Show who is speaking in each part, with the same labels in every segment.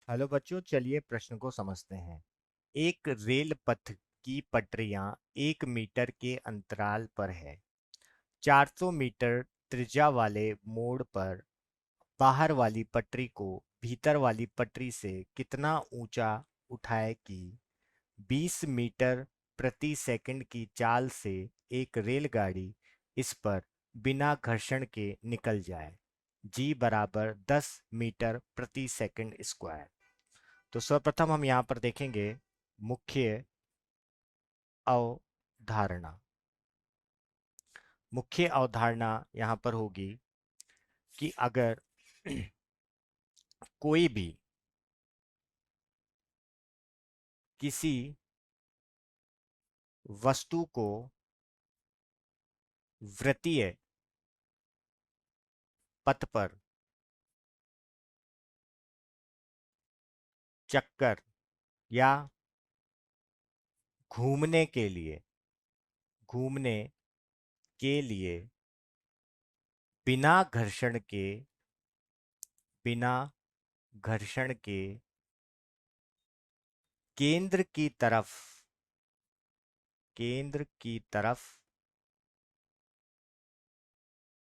Speaker 1: Hello बच्चों, चलिए प्रश्न को समझते हैं। एक रेल पथ की पटरियां 1 मीटर के अंतराल पर है। 400 मीटर त्रिज्या वाले मोड़ पर बाहर वाली पटरी को भीतर वाली पटरी से कितना ऊंचा उठाए कि 20 मीटर प्रति सेकंड की चाल से एक रेलगाड़ी इस पर बिना घर्षण के निकल जाए। जी बराबर 10 मीटर प्रति सेकंड स्क्वायर। तो सर्वप्रथम हम यहाँ पर देखेंगे मुख्य अवधारणा। मुख्य अवधारणा यहाँ पर होगी कि अगर कोई भी किसी वस्तु को वृत्तीय पथ पर चक्कर या घूमने के लिए घूमने के लिए बिना घर्षण के बिना घर्षण के केंद्र की तरफ केंद्र की तरफ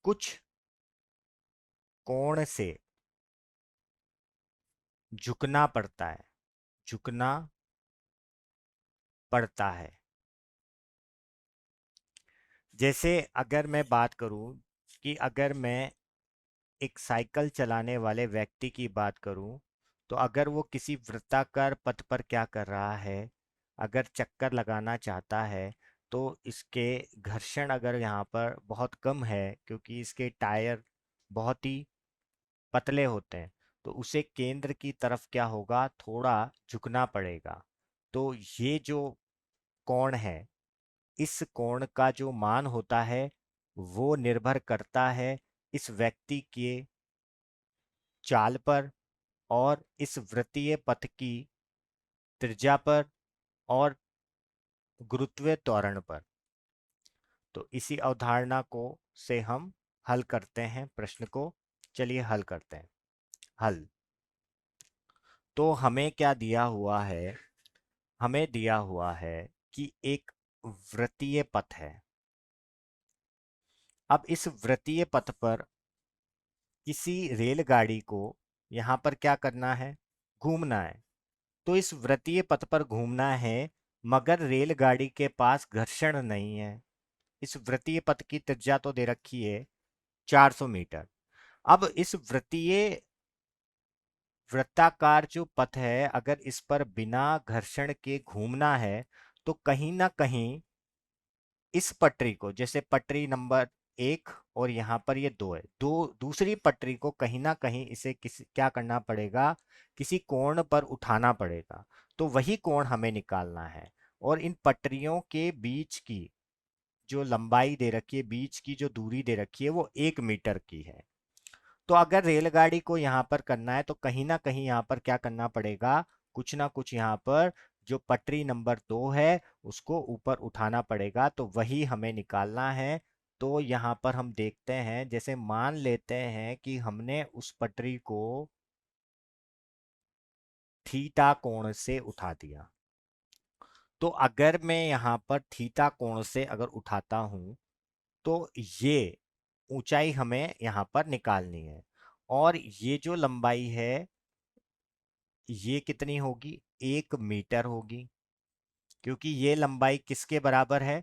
Speaker 1: कुछ कोण से झुकना पड़ता है झुकना पड़ता है। जैसे अगर मैं बात करूं कि अगर मैं एक साइकिल चलाने वाले व्यक्ति की बात करूं, तो अगर वो किसी वृत्ताकार पथ पर क्या कर रहा है, अगर चक्कर लगाना चाहता है, तो इसके घर्षण अगर यहाँ पर बहुत कम है क्योंकि इसके टायर बहुत ही पतले होते हैं, तो उसे केंद्र की तरफ क्या होगा, थोड़ा झुकना पड़ेगा। तो ये जो कोण है, इस कोण का जो मान होता है वो निर्भर करता है इस व्यक्ति के चाल पर और इस वृत्तीय पथ की त्रिज्या पर और गुरुत्वीय त्वरण पर। तो इसी अवधारणा को से हम हल करते हैं प्रश्न को। चलिए हल करते हैं। हल। तो हमें क्या दिया हुआ है, हमें दिया हुआ है कि एक वृत्तीय पथ है। अब इस वृत्तीय पथ पर किसी रेलगाड़ी को यहाँ पर क्या करना है, घूमना है। तो इस वृत्तीय पथ पर घूमना है, मगर रेलगाड़ी के पास घर्षण नहीं है। इस वृत्तीय पथ की त्रिज्या तो दे रखी है 400 मीटर। अब इस वृत्ताकार जो पथ है, अगर इस पर बिना घर्षण के घूमना है, तो कहीं ना कहीं इस पटरी को, जैसे पटरी नंबर 1 और यहाँ पर ये 2 है, दूसरी पटरी को कहीं ना कहीं इसे किसी क्या करना पड़ेगा, किसी कोण पर उठाना पड़ेगा। तो वही कोण हमें निकालना है। और इन पटरियों के बीच की जो लंबाई दे रखी है, बीच की जो दूरी दे रखी है, वो 1 मीटर की है। तो अगर रेलगाड़ी को यहाँ पर करना है, तो कहीं ना कहीं यहाँ पर क्या करना पड़ेगा, कुछ ना कुछ यहाँ पर जो पटरी नंबर 2 है उसको ऊपर उठाना पड़ेगा। तो वही हमें निकालना है। तो यहाँ पर हम देखते हैं, जैसे मान लेते हैं कि हमने उस पटरी को थीटा कोण से उठा दिया। तो अगर मैं यहाँ पर थीटा कोण से अगर उठाता हूं, तो ये ऊंचाई हमें यहाँ पर निकालनी है। और ये जो लंबाई है, ये कितनी होगी, 1 मीटर होगी। क्योंकि ये लंबाई किसके बराबर है,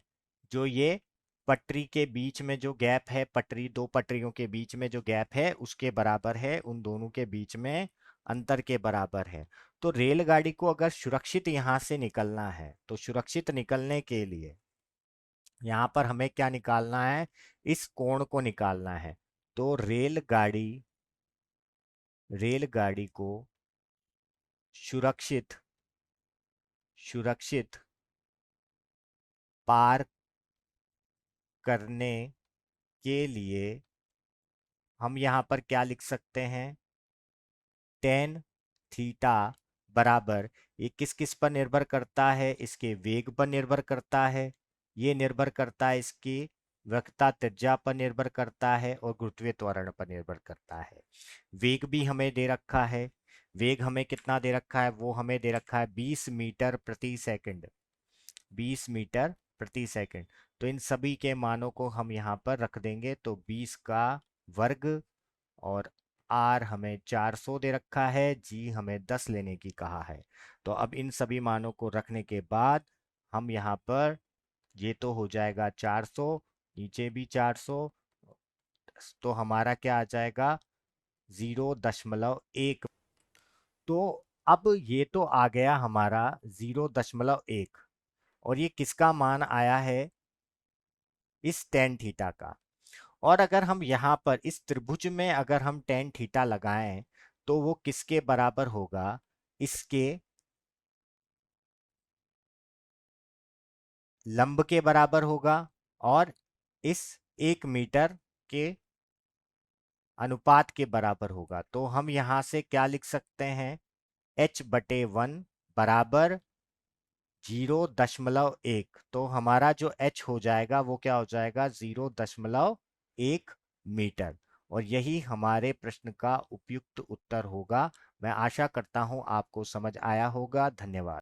Speaker 1: जो ये पटरी के बीच में जो गैप है, पटरी दो पटरियों के बीच में जो गैप है उसके बराबर है, उन दोनों के बीच में अंतर के बराबर है। तो रेलगाड़ी को अगर सुरक्षित यहाँ से निकलना है, तो सुरक्षित निकलने के लिए यहाँ पर हमें क्या निकालना है, इस कोण को निकालना है। तो रेलगाड़ी को सुरक्षित सुरक्षित पार करने के लिए हम यहाँ पर क्या लिख सकते हैं, टेन थीटा बराबर, ये किस किस पर निर्भर करता है, इसके वेग पर निर्भर करता है, ये निर्भर करता है इसकी वक्रता त्रिज्या पर निर्भर करता है और गुरुत्वीय त्वरण पर निर्भर करता है। वेग भी हमें दे रखा है। वेग हमें कितना दे रखा है, वो हमें दे रखा है 20 मीटर प्रति सेकंड, 20 मीटर प्रति सेकंड। तो इन सभी के मानों को हम यहाँ पर रख देंगे, तो 20 का वर्ग, और आर हमें 400 दे रखा है, जी हमें 10 लेने की कहा है। तो अब इन सभी मानों को रखने के बाद हम यहाँ पर, ये तो हो जाएगा 400, नीचे भी 400, तो हमारा क्या आ जाएगा, 0.1। तो अब ये तो आ गया हमारा 0.1, और ये किसका मान आया है, इस टेन थीटा का। और अगर हम यहाँ पर इस त्रिभुज में अगर हम टेन थीटा लगाएं, तो वो किसके बराबर होगा, इसके लंब के बराबर होगा, और इस 1 मीटर के अनुपात के बराबर होगा। तो हम यहाँ से क्या लिख सकते हैं, h/1 बराबर 0.1। तो हमारा जो h हो जाएगा वो क्या हो जाएगा, 0.1 मीटर। और यही हमारे प्रश्न का उपयुक्त उत्तर होगा। मैं आशा करता हूं आपको समझ आया होगा। धन्यवाद।